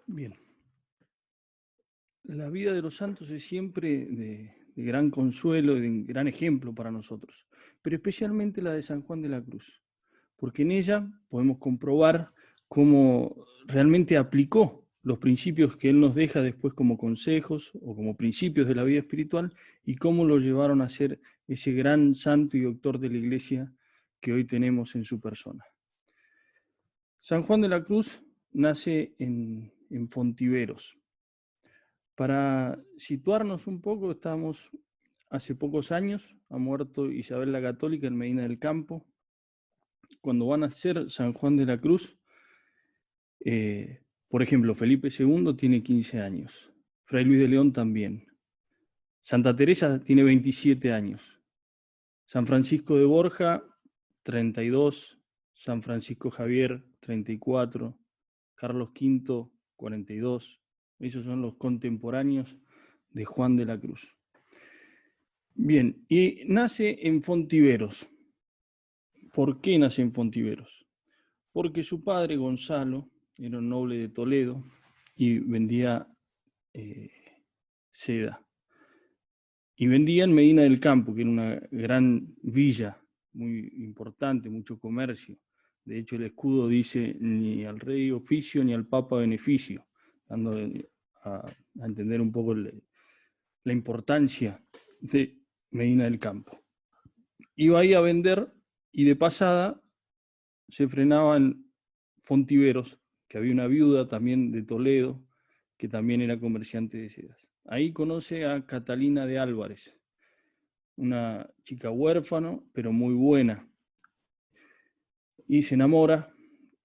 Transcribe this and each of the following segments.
Bien, la vida de los santos es siempre de gran consuelo y de gran ejemplo para nosotros, pero especialmente la de San Juan de la Cruz, porque en ella podemos comprobar cómo realmente aplicó los principios que él nos deja después como consejos o como principios de la vida espiritual y cómo lo llevaron a ser ese gran santo y doctor de la Iglesia que hoy tenemos en su persona. San Juan de la Cruz nace en Fontiveros. Para situarnos un poco, estamos hace pocos años, ha muerto Isabel la Católica en Medina del Campo. Cuando van a ser San Juan de la Cruz, por ejemplo, Felipe II tiene 15 años, Fray Luis de León también, Santa Teresa tiene 27 años, San Francisco de Borja 32, San Francisco Javier 34, Carlos V 42. Esos son los contemporáneos de Juan de la Cruz. Bien, y nace en Fontiveros. ¿Por qué nace en Fontiveros? Porque su padre, Gonzalo, era un noble de Toledo y vendía eh, seda. Y vendía en Medina del Campo, que era una gran villa, muy importante, mucho comercio. De hecho, el escudo dice ni al rey oficio ni al papa beneficio, dando a entender un poco la importancia de Medina del Campo. Iba ahí a vender y de pasada se frenaba en Fontiveros, que había una viuda también de Toledo, que también era comerciante de sedas. Ahí conoce a Catalina de Álvarez, una chica huérfana, pero muy buena, y se enamora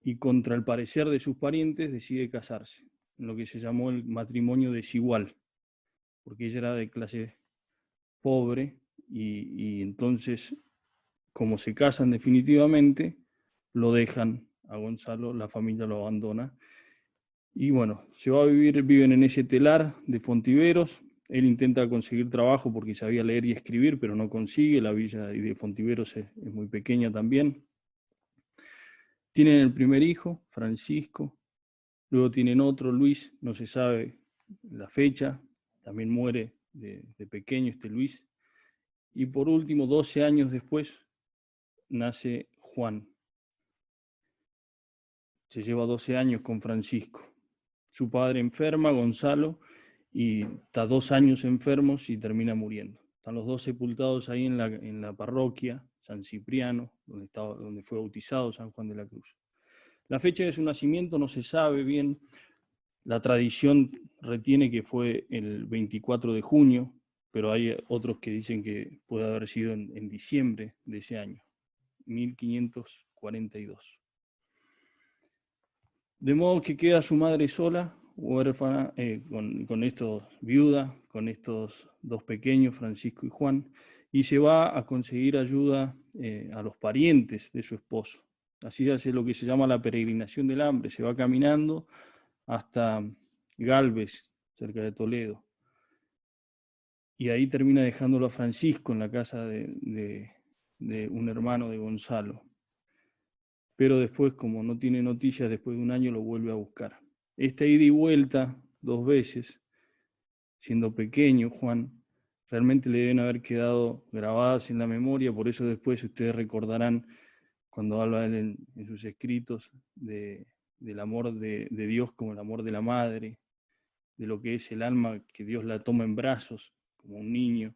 y contra el parecer de sus parientes decide casarse, en lo que se llamó el matrimonio desigual, porque ella era de clase pobre y entonces, como se casan definitivamente, lo dejan a Gonzalo, la familia lo abandona. Y bueno, se va a vivir, viven en ese telar de Fontiveros. Él intenta conseguir trabajo porque sabía leer y escribir, pero no consigue. La villa de Fontiveros es muy pequeña también. Tienen el primer hijo, Francisco. Luego tienen otro, Luis, no se sabe la fecha. También muere de pequeño este Luis. Y por último, 12 años después, nace Juan. Se lleva 12 años con Francisco. Su padre enferma, Gonzalo, y está 2 años enfermos y termina muriendo. Están los dos sepultados ahí en la parroquia, San Cipriano, donde fue bautizado San Juan de la Cruz. La fecha de su nacimiento no se sabe bien. La tradición retiene que fue el 24 de junio, pero hay otros que dicen que puede haber sido en diciembre de ese año, 1542. De modo que queda su madre sola, huérfana, con estos viuda, con estos dos pequeños, Francisco y Juan, y se va a conseguir ayuda a los parientes de su esposo. Así hace lo que se llama la peregrinación del hambre. Se va caminando hasta Galvez, cerca de Toledo, y ahí termina dejándolo a Francisco en la casa de un hermano de Gonzalo. Pero después, como no tiene noticias, después de un año lo vuelve a buscar. Esta ida y vuelta, 2 veces, siendo pequeño, Juan, realmente le deben haber quedado grabadas en la memoria, por eso después ustedes recordarán cuando habla en sus escritos del amor de Dios como el amor de la madre, de lo que es el alma que Dios la toma en brazos, como un niño,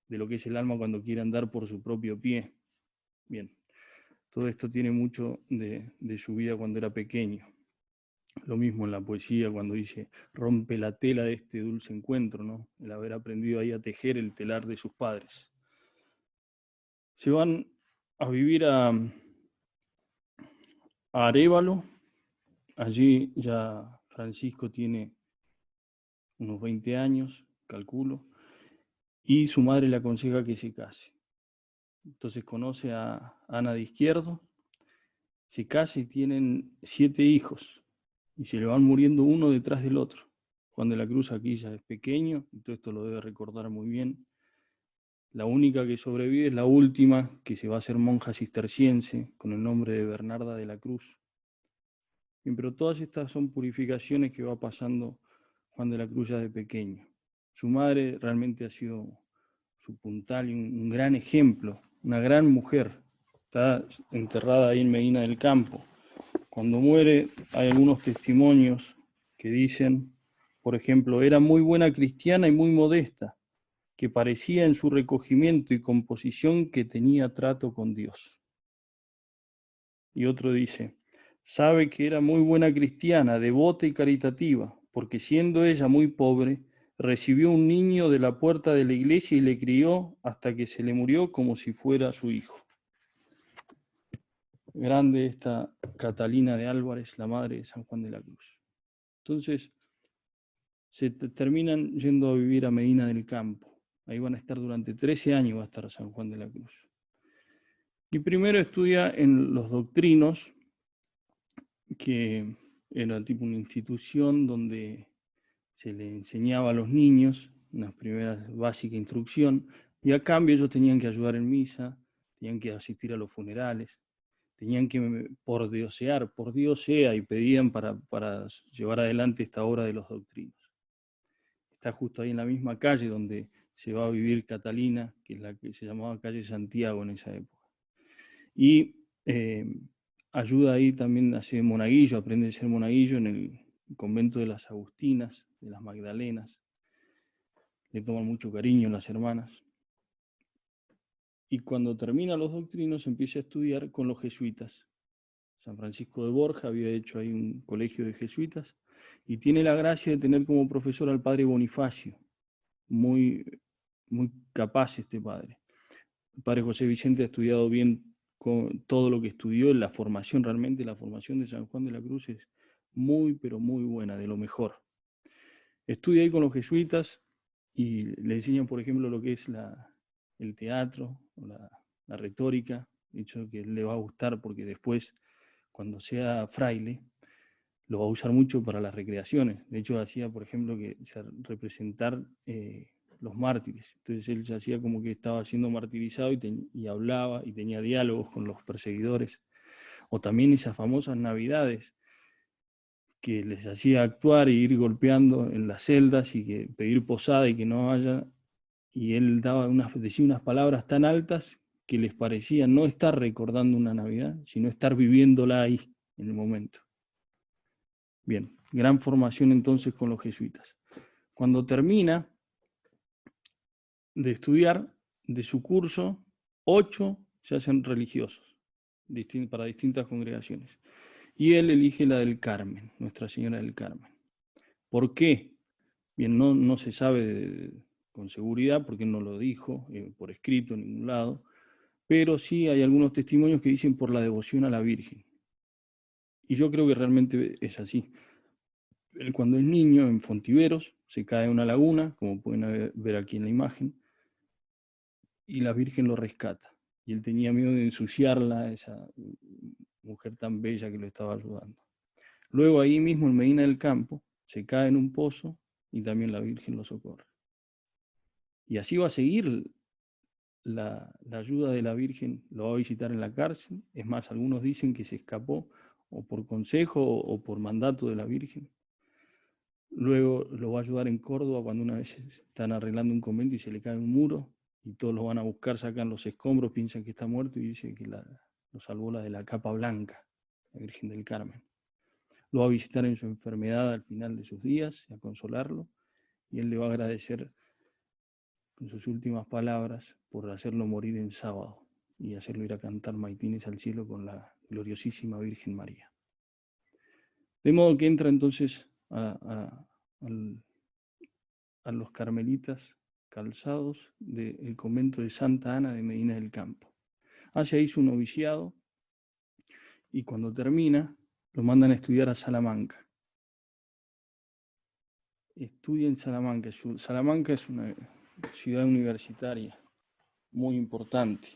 de lo que es el alma cuando quiere andar por su propio pie. Bien, todo esto tiene mucho de su vida cuando era pequeño. Lo mismo en la poesía cuando dice, rompe la tela de este dulce encuentro, ¿no? El haber aprendido ahí a tejer el telar de sus padres. Se van a vivir a Arévalo. Allí ya Francisco tiene unos 20 años, calculo, y su madre le aconseja que se case. Entonces conoce a Ana de Izquierdo, se casa y tienen 7 hijos, y se le van muriendo uno detrás del otro. Juan de la Cruz aquí ya es pequeño, y todo esto lo debe recordar muy bien. La única que sobrevive es la última, que se va a hacer monja cisterciense, con el nombre de Bernarda de la Cruz. Bien, pero todas estas son purificaciones que va pasando Juan de la Cruz ya de pequeño. Su madre realmente ha sido su puntal y un gran ejemplo, una gran mujer. Está enterrada ahí en Medina del Campo. Cuando muere hay algunos testimonios que dicen, por ejemplo, era muy buena cristiana y muy modesta, que parecía en su recogimiento y composición que tenía trato con Dios. Y otro dice, sabe que era muy buena cristiana, devota y caritativa, porque siendo ella muy pobre, recibió un niño de la puerta de la iglesia y le crió hasta que se le murió como si fuera su hijo. Grande esta Catalina de Álvarez, la madre de San Juan de la Cruz. Entonces, se terminan yendo a vivir a Medina del Campo. Ahí van a estar durante 13 años, va a estar San Juan de la Cruz. Y primero estudia en los doctrinos, que era tipo una institución donde se le enseñaba a los niños una primera básica instrucción, y a cambio ellos tenían que ayudar en misa, tenían que asistir a los funerales, tenían que por Dios sea, y pedían para llevar adelante esta obra de los doctrinos. Está justo ahí en la misma calle donde se va a vivir Catalina, que es la que se llamaba calle Santiago en esa época. Y ayuda ahí también a ser monaguillo, aprende a ser monaguillo en el convento de las Agustinas, de las Magdalenas. Le toman mucho cariño las hermanas. Y cuando termina los doctrinos empieza a estudiar con los jesuitas. San Francisco de Borja había hecho ahí un colegio de jesuitas y tiene la gracia de tener como profesor al padre Bonifacio, muy, muy capaz este padre. El padre José Vicente ha estudiado bien con todo lo que estudió, la formación realmente, la formación de San Juan de la Cruz es muy, pero muy buena, de lo mejor. Estudia ahí con los jesuitas y le enseñan, por ejemplo, lo que es el teatro, la retórica, hecho que le va a gustar porque después, cuando sea fraile, lo va a usar mucho para las recreaciones. De hecho, hacía, por ejemplo, que representar los mártires. Entonces él se hacía como que estaba siendo martirizado y hablaba y tenía diálogos con los perseguidores. O también esas famosas navidades que les hacía actuar e ir golpeando en las celdas y que pedir posada y que no haya. Y él decía unas palabras tan altas que les parecía no estar recordando una Navidad, sino estar viviéndola ahí, en el momento. Bien, gran formación entonces con los jesuitas. Cuando termina de estudiar, de su curso, 8 se hacen religiosos para distintas congregaciones. Y él elige la del Carmen, Nuestra Señora del Carmen. ¿Por qué? Bien, no se sabe con seguridad, porque no lo dijo por escrito en ningún lado, pero sí hay algunos testimonios que dicen por la devoción a la Virgen. Y yo creo que realmente es así. Él, cuando es niño, en Fontiveros, se cae en una laguna, como pueden ver aquí en la imagen, y la Virgen lo rescata. Y él tenía miedo de ensuciarla, esa mujer tan bella que lo estaba ayudando. Luego, ahí mismo en Medina del Campo, se cae en un pozo y también la Virgen lo socorre. Y así va a seguir la ayuda de la Virgen, lo va a visitar en la cárcel. Es más, algunos dicen que se escapó o por consejo o por mandato de la Virgen. Luego lo va a ayudar en Córdoba cuando una vez están arreglando un convento y se le cae un muro y todos lo van a buscar, sacan los escombros, piensan que está muerto y dice que lo salvó la de la capa blanca, la Virgen del Carmen. Lo va a visitar en su enfermedad al final de sus días, a consolarlo, y él le va a agradecer con sus últimas palabras por hacerlo morir en sábado y hacerlo ir a cantar maitines al cielo con la gloriosísima Virgen María. De modo que entra entonces a los carmelitas calzados del convento de Santa Ana de Medina del Campo. Hace ahí su noviciado y cuando termina lo mandan a estudiar a Salamanca. Estudia en Salamanca. Salamanca es una ciudad universitaria muy importante.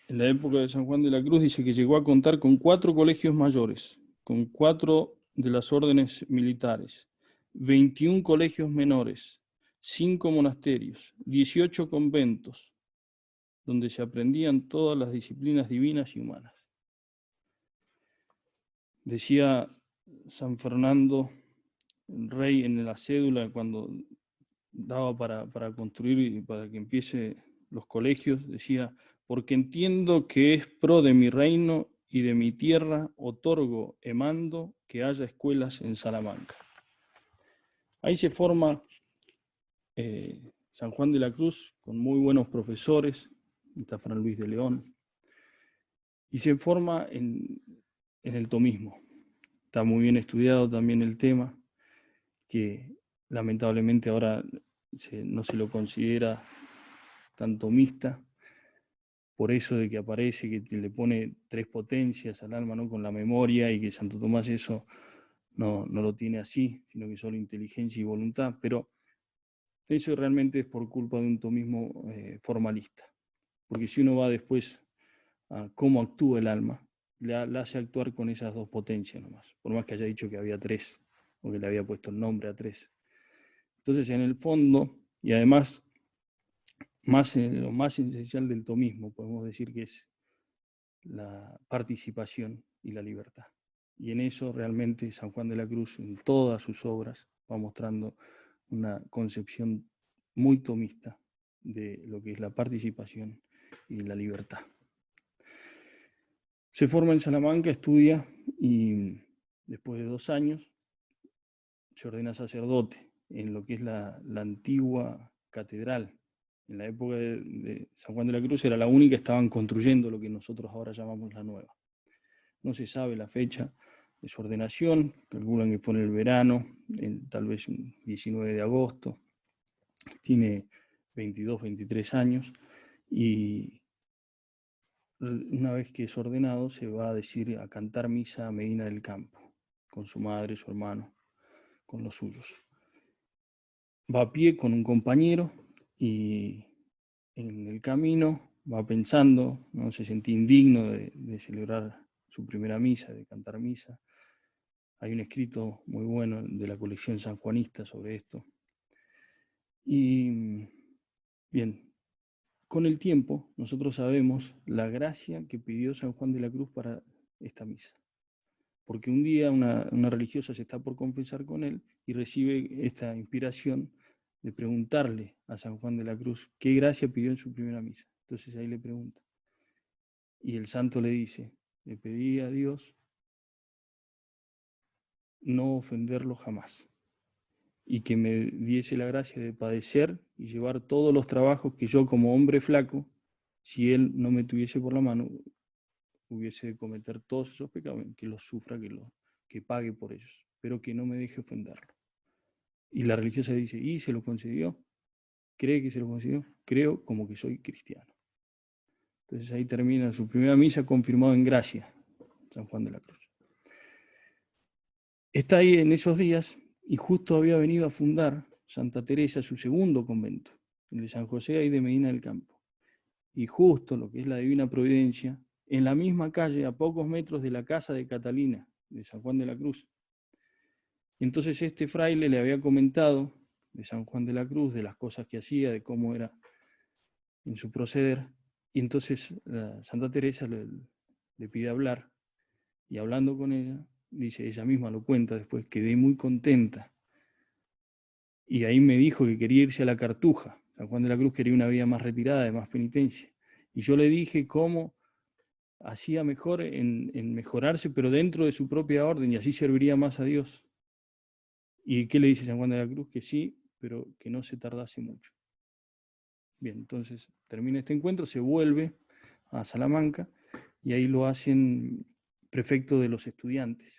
En la época de San Juan de la Cruz dice que llegó a contar con 4 colegios mayores, con 4 de las órdenes militares, 21 colegios menores, 5 monasterios, 18 conventos, donde se aprendían todas las disciplinas divinas y humanas. Decía San Fernando, el rey, en la cédula, cuando daba para construir y para que empiece los colegios, decía: porque entiendo que es pro de mi reino y de mi tierra, otorgo e mando que haya escuelas en Salamanca. Ahí se forma San Juan de la Cruz, con muy buenos profesores, está Fray Luis de León, y se forma en el tomismo. Está muy bien estudiado también el tema, que lamentablemente ahora no se lo considera tan tomista, por eso de que aparece, que le pone 3 potencias al alma, ¿no?, con la memoria, y que Santo Tomás eso no lo tiene así, sino que solo inteligencia y voluntad, pero eso realmente es por culpa de un tomismo formalista, porque si uno va después a cómo actúa el alma, la hace actuar con esas 2 potencias nomás, por más que haya dicho que había 3, o que le había puesto el nombre a 3. Entonces, en el fondo, y además, lo más esencial del tomismo, podemos decir que es la participación y la libertad. Y en eso realmente San Juan de la Cruz, en todas sus obras, va mostrando una concepción muy tomista de lo que es la participación y la libertad. Se forma en Salamanca, estudia, y después de 2 años se ordena sacerdote en lo que es la antigua catedral. En la época de San Juan de la Cruz era la única, estaban construyendo lo que nosotros ahora llamamos la nueva. No se sabe la fecha de su ordenación, calculan que fue en el verano, tal vez un 19 de agosto. Tiene 22, 23 años, y una vez que es ordenado se va a cantar misa a Medina del Campo, con su madre, su hermano, con los suyos. Va a pie con un compañero, y en el camino va pensando, ¿no?, se sentía indigno de celebrar su primera misa, de cantar misa. Hay un escrito muy bueno de la colección sanjuanista sobre esto. Y bien, con el tiempo nosotros sabemos la gracia que pidió San Juan de la Cruz para esta misa. Porque un día una religiosa se está por confesar con él y recibe esta inspiración de preguntarle a San Juan de la Cruz qué gracia pidió en su primera misa. Entonces ahí le pregunta. Y el santo le dice: le pedí a Dios no ofenderlo jamás, y que me diese la gracia de padecer y llevar todos los trabajos que yo, como hombre flaco, si él no me tuviese por la mano, hubiese de cometer todos esos pecados, que los sufra, que pague por ellos, pero que no me deje ofenderlo. Y la religiosa dice: ¿y se lo concedió? ¿Cree que se lo concedió? Creo, como que soy cristiano. Entonces ahí termina su primera misa, confirmado en gracia, San Juan de la Cruz. Está ahí en esos días, y justo había venido a fundar Santa Teresa su segundo convento, el de San José, ahí de Medina del Campo. Y justo lo que es la Divina Providencia, en la misma calle, a pocos metros de la casa de Catalina, de San Juan de la Cruz. Y entonces este fraile le había comentado de San Juan de la Cruz, de las cosas que hacía, de cómo era en su proceder, y entonces Santa Teresa le pide hablar, y hablando con ella, dice, ella misma lo cuenta después: quedé muy contenta, y ahí me dijo que quería irse a la Cartuja. San Juan de la Cruz quería una vida más retirada, de más penitencia, y yo le dije cómo hacía mejor en mejorarse, pero dentro de su propia orden, y así serviría más a Dios. ¿Y qué le dice San Juan de la Cruz? Que sí, pero que no se tardase mucho. Bien, entonces termina este encuentro, se vuelve a Salamanca, y ahí lo hacen prefecto de los estudiantes.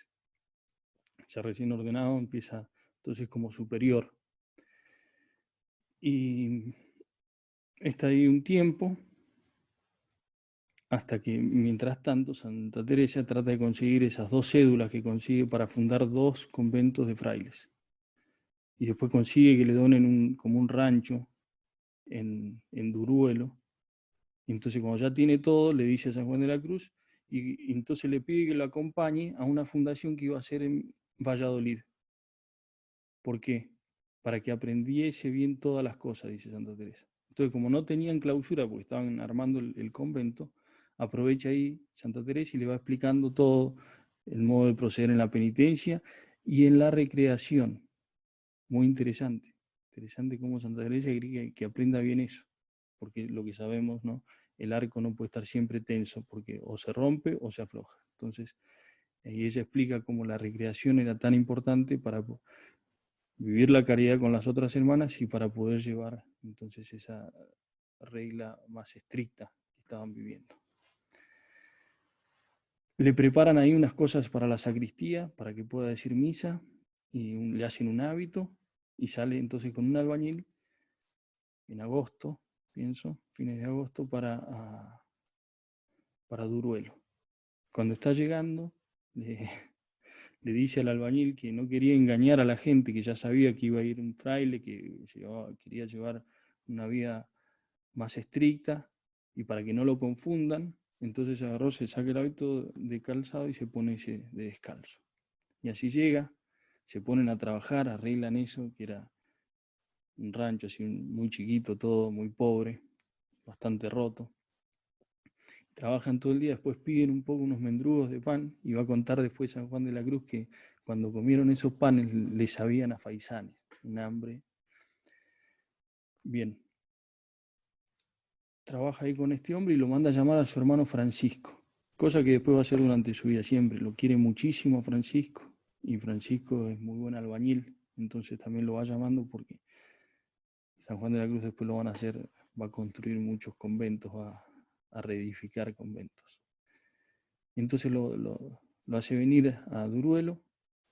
Ya recién ordenado, empieza entonces como superior. Y está ahí un tiempo, hasta que, mientras tanto, Santa Teresa trata de conseguir esas 2 cédulas que consigue para fundar 2 conventos de frailes. Y después consigue que le donen como un rancho en Duruelo. Y entonces, cuando ya tiene todo, le dice a San Juan de la Cruz, y entonces le pide que lo acompañe a una fundación que iba a hacer en Valladolid. ¿Por qué? Para que aprendiese bien todas las cosas, dice Santa Teresa. Entonces, como no tenían clausura porque estaban armando el convento, aprovecha ahí Santa Teresa y le va explicando todo el modo de proceder en la penitencia y en la recreación. Muy interesante. Interesante cómo Santa Teresa quiere que aprenda bien eso. Porque lo que sabemos, ¿no? El arco no puede estar siempre tenso porque o se rompe o se afloja. Entonces, y ella explica cómo la recreación era tan importante para vivir la caridad con las otras hermanas y para poder llevar entonces esa regla más estricta que estaban viviendo. Le preparan ahí unas cosas para la sacristía, para que pueda decir misa, y le hacen un hábito, y sale entonces con un albañil en agosto, pienso, fines de agosto, para Duruelo. Cuando está llegando, le dice al albañil que no quería engañar a la gente, que ya sabía que iba a ir un fraile, que quería llevar una vida más estricta, y para que no lo confundan, entonces agarró, se saca el hábito de calzado y se pone ese de descalzo. Y así llega, se ponen a trabajar, arreglan eso, que era un rancho así muy chiquito, todo muy pobre, bastante roto. Trabajan todo el día, después piden un poco unos mendrugos de pan, y va a contar después San Juan de la Cruz que cuando comieron esos panes les sabían a faisanes, un hambre. Bien, trabaja ahí con este hombre y lo manda a llamar a su hermano Francisco, cosa que después va a hacer durante su vida siempre. Lo quiere muchísimo a Francisco, y Francisco es muy buen albañil, entonces también lo va llamando porque San Juan de la Cruz después lo van a hacer, va a construir muchos conventos, va a reedificar conventos. Entonces lo hace venir a Duruelo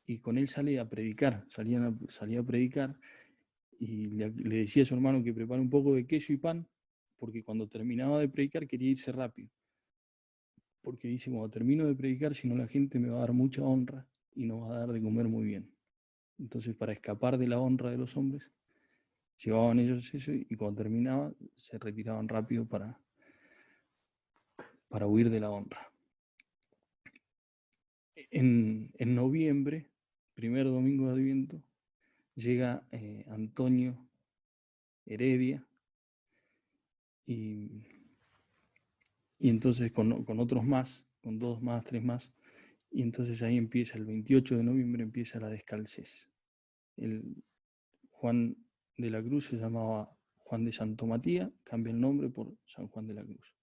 y con él sale a predicar, salía a predicar, y le decía a su hermano que prepare un poco de queso y pan, porque cuando terminaba de predicar quería irse rápido, porque dice, cuando termino de predicar, si no la gente me va a dar mucha honra y no va a dar de comer muy bien. Entonces, para escapar de la honra de los hombres, llevaban ellos eso, y cuando terminaba se retiraban rápido para huir de la honra. En noviembre, primer domingo de Adviento, llega Antonio Heredia, y entonces con otros más, con 2 más, 3 más, y entonces ahí empieza, el 28 de noviembre empieza la descalcez. El Juan de la Cruz se llamaba Juan de Santo Matías, cambia el nombre por San Juan de la Cruz.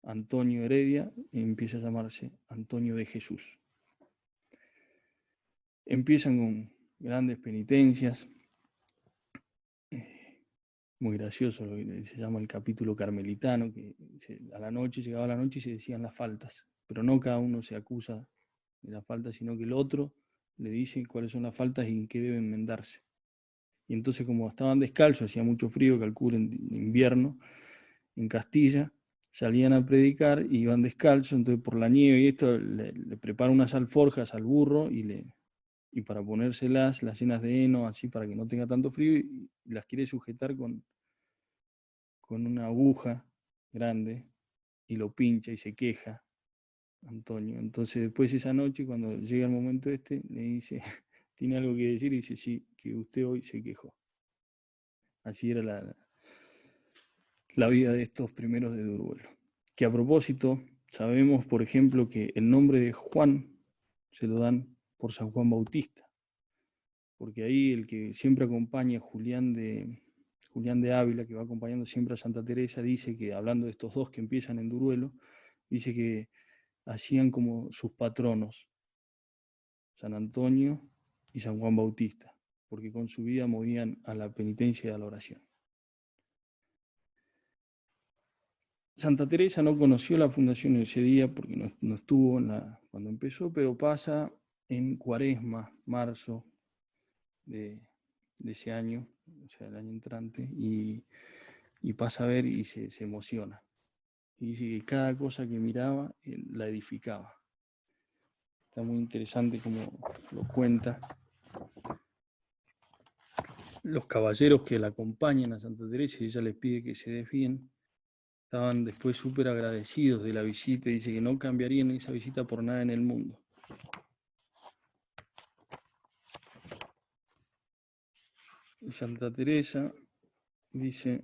Antonio Heredia empieza a llamarse Antonio de Jesús. Empiezan con grandes penitencias, muy gracioso, lo que se llama el capítulo carmelitano, que a la noche, llegaba la noche y se decían las faltas, pero no cada uno se acusa de las faltas, sino que el otro le dice cuáles son las faltas y en qué deben enmendarse. Y entonces, como estaban descalzos, hacía mucho frío, calculen, en invierno, en Castilla, salían a predicar y iban descalzos, entonces por la nieve y esto le preparan unas alforjas al burro y para ponérselas, las llenas de heno, así para que no tenga tanto frío, y las quiere sujetar con una aguja grande, y lo pincha y se queja Antonio. Entonces después esa noche, cuando llega el momento le dice, ¿tiene algo que decir? Y dice, sí, que usted hoy se quejó. Así era la vida de estos primeros de Duruelo. Que a propósito, sabemos, por ejemplo, que el nombre de Juan se lo dan por San Juan Bautista, porque ahí el que siempre acompaña, Julián de Ávila, que va acompañando siempre a Santa Teresa, dice que, hablando de estos dos que empiezan en Duruelo, dice que hacían como sus patronos, San Antonio y San Juan Bautista, porque con su vida movían a la penitencia y a la oración. Santa Teresa no conoció la fundación ese día porque no estuvo cuando empezó, pero pasa en Cuaresma, marzo de ese año, o sea, el año entrante, y pasa a ver y se emociona. Y dice que cada cosa que miraba la edificaba. Está muy interesante como lo cuenta. Los caballeros que la acompañan a Santa Teresa, y ella les pide que se desvíen, estaban después súper agradecidos de la visita, y dice que no cambiarían esa visita por nada en el mundo. Santa Teresa dice,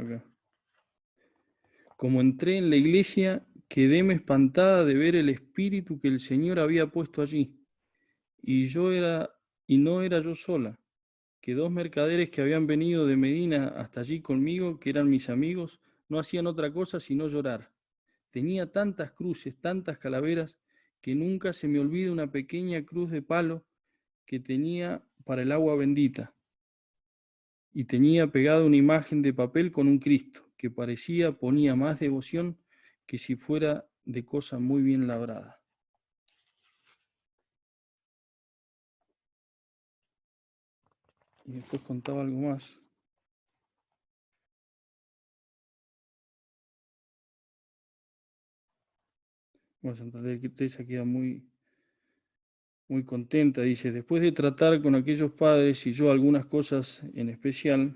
acá. Como entré en la iglesia, quedéme espantada de ver el espíritu que el Señor había puesto allí. Y no era yo sola, que dos mercaderes que habían venido de Medina hasta allí conmigo, que eran mis amigos, no hacían otra cosa sino llorar. Tenía tantas cruces, tantas calaveras, que nunca se me olvida una pequeña cruz de palo que tenía para el agua bendita, y tenía pegada una imagen de papel con un Cristo, que ponía más devoción que si fuera de cosa muy bien labrada. Y después contaba algo más. Bueno, Santa Teresa queda muy contenta. Dice, después de tratar con aquellos padres y yo algunas cosas en especial,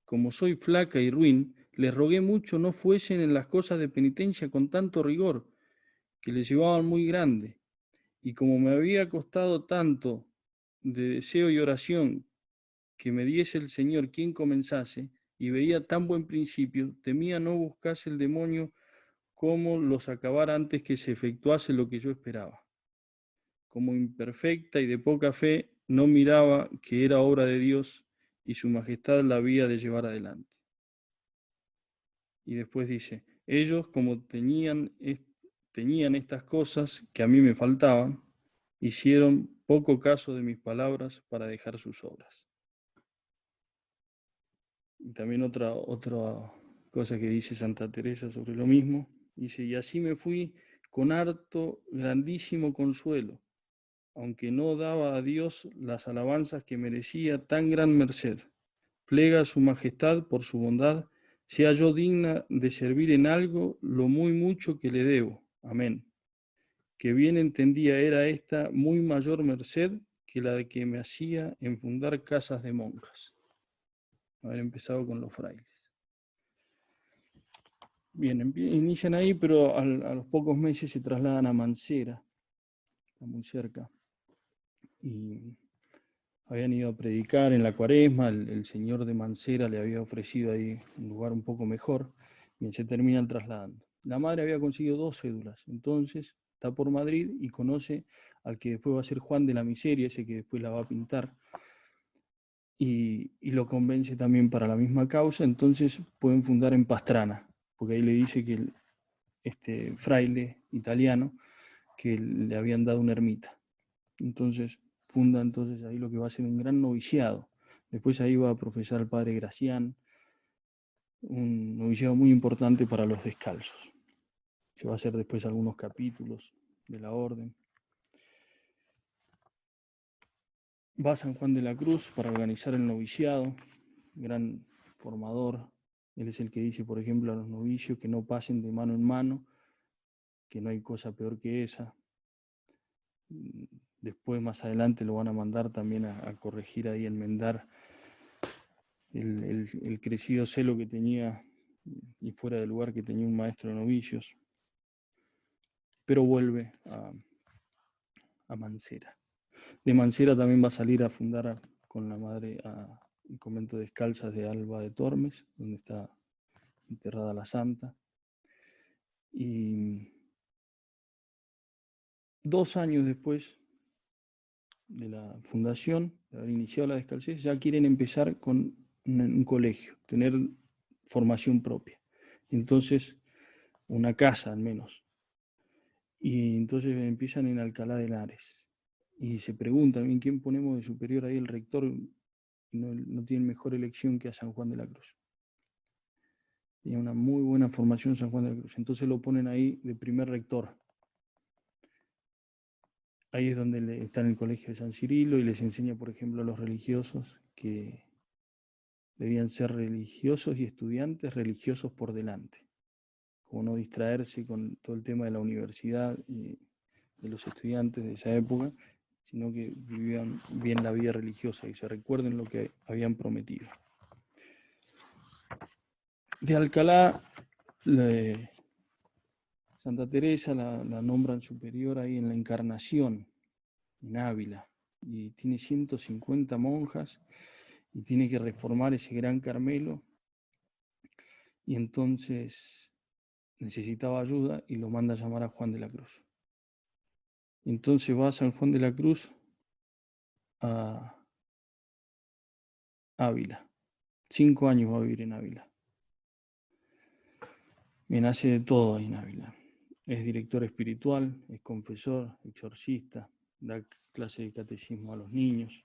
como soy flaca y ruin, les rogué mucho no fuesen en las cosas de penitencia con tanto rigor, que les llevaban muy grande. Y como me había costado tanto de deseo y oración que me diese el Señor quien comenzase, y veía tan buen principio, temía no buscase el demonio cómo los acabara antes que se efectuase lo que yo esperaba. Como imperfecta y de poca fe, no miraba que era obra de Dios y su majestad la había de llevar adelante. Y después dice, ellos como tenían estas cosas que a mí me faltaban, hicieron poco caso de mis palabras para dejar sus obras. Y también otra cosa que dice Santa Teresa sobre lo mismo, dice, y así me fui con harto grandísimo consuelo, aunque no daba a Dios las alabanzas que merecía tan gran merced. Plega a su majestad por su bondad, sea yo digna de servir en algo lo muy mucho que le debo. Amén. Que bien entendía era esta muy mayor merced que la de que me hacía en fundar casas de monjas. Haber empezado con los frailes. Bien, inician ahí, pero a los pocos meses se trasladan a Mansera, está muy cerca, y habían ido a predicar en la Cuaresma, el señor de Mansera le había ofrecido ahí un lugar un poco mejor, y se terminan trasladando. La madre había conseguido 2 cédulas, entonces está por Madrid y conoce al que después va a ser Juan de la Miseria, ese que después la va a pintar, y lo convence también para la misma causa, entonces pueden fundar en Pastrana, porque ahí le dice que este fraile italiano que le habían dado una ermita. Entonces funda entonces ahí lo que va a ser un gran noviciado. Después ahí va a profesar el padre Gracián, un noviciado muy importante para los descalzos. Se va a hacer después algunos capítulos de la orden. Va a San Juan de la Cruz para organizar el noviciado, gran formador. Él es el que dice, por ejemplo, a los novicios que no pasen de mano en mano, que no hay cosa peor que esa. Después, más adelante, lo van a mandar también a corregir ahí, enmendar el crecido celo que tenía y fuera del lugar que tenía un maestro de novicios. Pero vuelve a Mansera. De Mansera también va a salir a fundar con la madre el convento descalzas de Alba de Tormes, donde está enterrada la santa. Y 2 años después de la fundación, de haber iniciado la descalcez, ya quieren empezar con un colegio, tener formación propia. Entonces, una casa al menos. Y entonces empiezan en Alcalá de Henares. Y se preguntan, ¿en quién ponemos de superior ahí el rector? No tienen mejor elección que a San Juan de la Cruz. Tiene una muy buena formación San Juan de la Cruz. Entonces lo ponen ahí de primer rector. Ahí es donde está en el colegio de San Cirilo y les enseña, por ejemplo, a los religiosos que debían ser religiosos y estudiantes religiosos por delante. Como no distraerse con todo el tema de la universidad y de los estudiantes de esa época, sino que vivían bien la vida religiosa y se recuerden lo que habían prometido. De Alcalá, Santa Teresa la nombran superior ahí en la Encarnación, en Ávila, y tiene 150 monjas y tiene que reformar ese gran Carmelo. y entonces necesitaba ayuda y lo manda a llamar a Juan de la Cruz. Entonces va a San Juan de la Cruz a Ávila. 5 años va a vivir en Ávila. Bien, hace de todo ahí en Ávila. Es director espiritual, es confesor, exorcista, da clase de catecismo a los niños.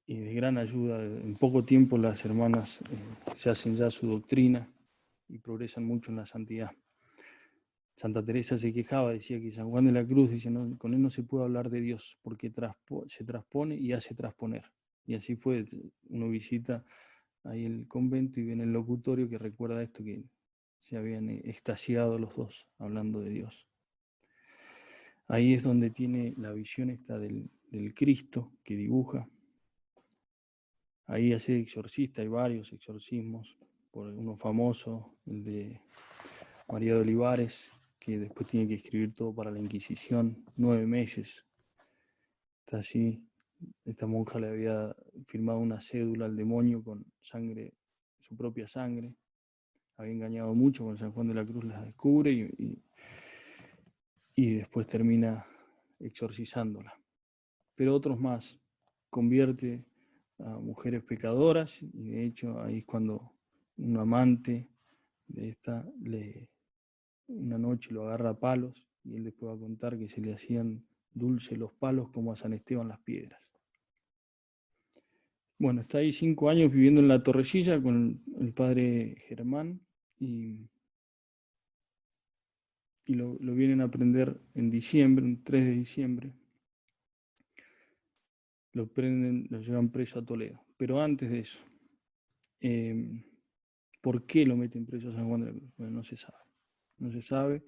Y de gran ayuda, en poco tiempo las hermanas se hacen ya su doctrina y progresan mucho en la santidad. Santa Teresa se quejaba, decía que San Juan de la Cruz, dice, no, con él no se puede hablar de Dios porque se transpone y hace trasponer. Y así fue, uno visita ahí el convento y viene el locutorio que recuerda esto, que se habían extasiado los dos hablando de Dios. Ahí es donde tiene la visión esta del Cristo que dibuja. Ahí hace exorcista, hay varios exorcismos, por uno famoso, el de María de Olivares, que después tiene que escribir todo para la Inquisición, 9 meses. Está así, esta monja le había firmado una cédula al demonio con sangre, su propia sangre. Había engañado mucho, con San Juan de la Cruz las descubre y después termina exorcizándola. Pero otros más, convierte a mujeres pecadoras, y de hecho ahí es cuando un amante de esta una noche lo agarra a palos y él después va a contar que se le hacían dulces los palos como a San Esteban las piedras. Bueno, está ahí 5 años viviendo en la Torrecilla con el padre Germán y lo vienen a aprender en diciembre, el 3 de diciembre. Lo prenden, lo llevan preso a Toledo. Pero antes de eso, ¿por qué lo meten preso a San Juan de la Cruz? Bueno, no se sabe. No se sabe.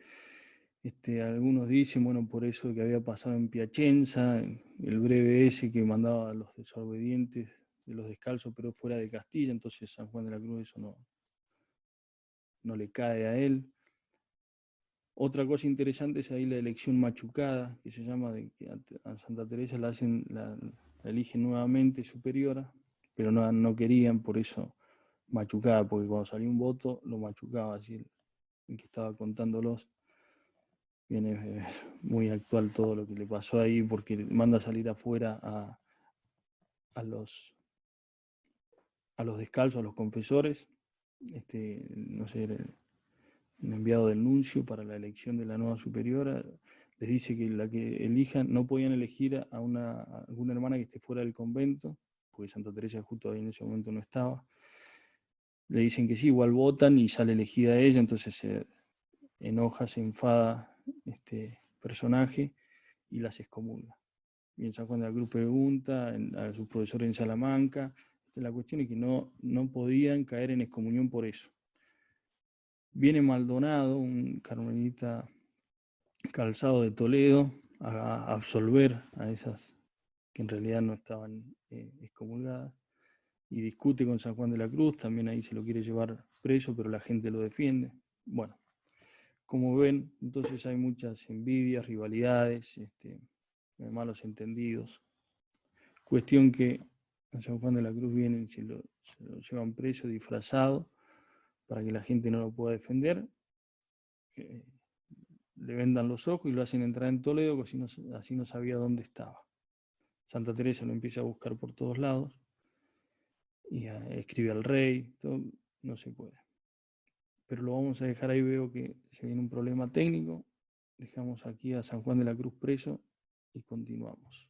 Algunos dicen, bueno, por eso que había pasado en Piacenza, el breve ese que mandaba a los desobedientes, de los descalzos, pero fuera de Castilla, entonces San Juan de la Cruz eso no le cae a él. Otra cosa interesante es ahí la elección machucada, que se llama, de que a Santa Teresa la eligen nuevamente superiora, pero no querían, por eso machucada, porque cuando salió un voto lo machucaba, así el que estaba contándolos. Viene muy actual todo lo que le pasó ahí, porque manda a salir afuera a los descalzos, a los confesores, no sé, un enviado del nuncio para la elección de la nueva superiora, les dice que la que elijan no podían elegir a alguna hermana que esté fuera del convento, porque Santa Teresa justo ahí en ese momento no estaba. Le dicen que sí, igual votan y sale elegida ella, entonces se enoja, se enfada este personaje y las excomulga. Y en San Juan de la Cruz pregunta a sus profesores en Salamanca. La cuestión es que no podían caer en excomunión por eso. Viene Maldonado, un carmelita calzado de Toledo, a absolver a esas que en realidad no estaban excomulgadas, y discute con San Juan de la Cruz, también ahí se lo quiere llevar preso, pero la gente lo defiende. Bueno, como ven, entonces hay muchas envidias, rivalidades, malos entendidos. Cuestión que a San Juan de la Cruz vienen y se lo llevan preso, disfrazado, para que la gente no lo pueda defender. Le vendan los ojos y lo hacen entrar en Toledo, porque así no sabía dónde estaba. Santa Teresa lo empieza a buscar por todos lados y escribe al rey, todo, no se puede. Pero lo vamos a dejar ahí, veo que se viene un problema técnico. Dejamos aquí a San Juan de la Cruz preso y continuamos.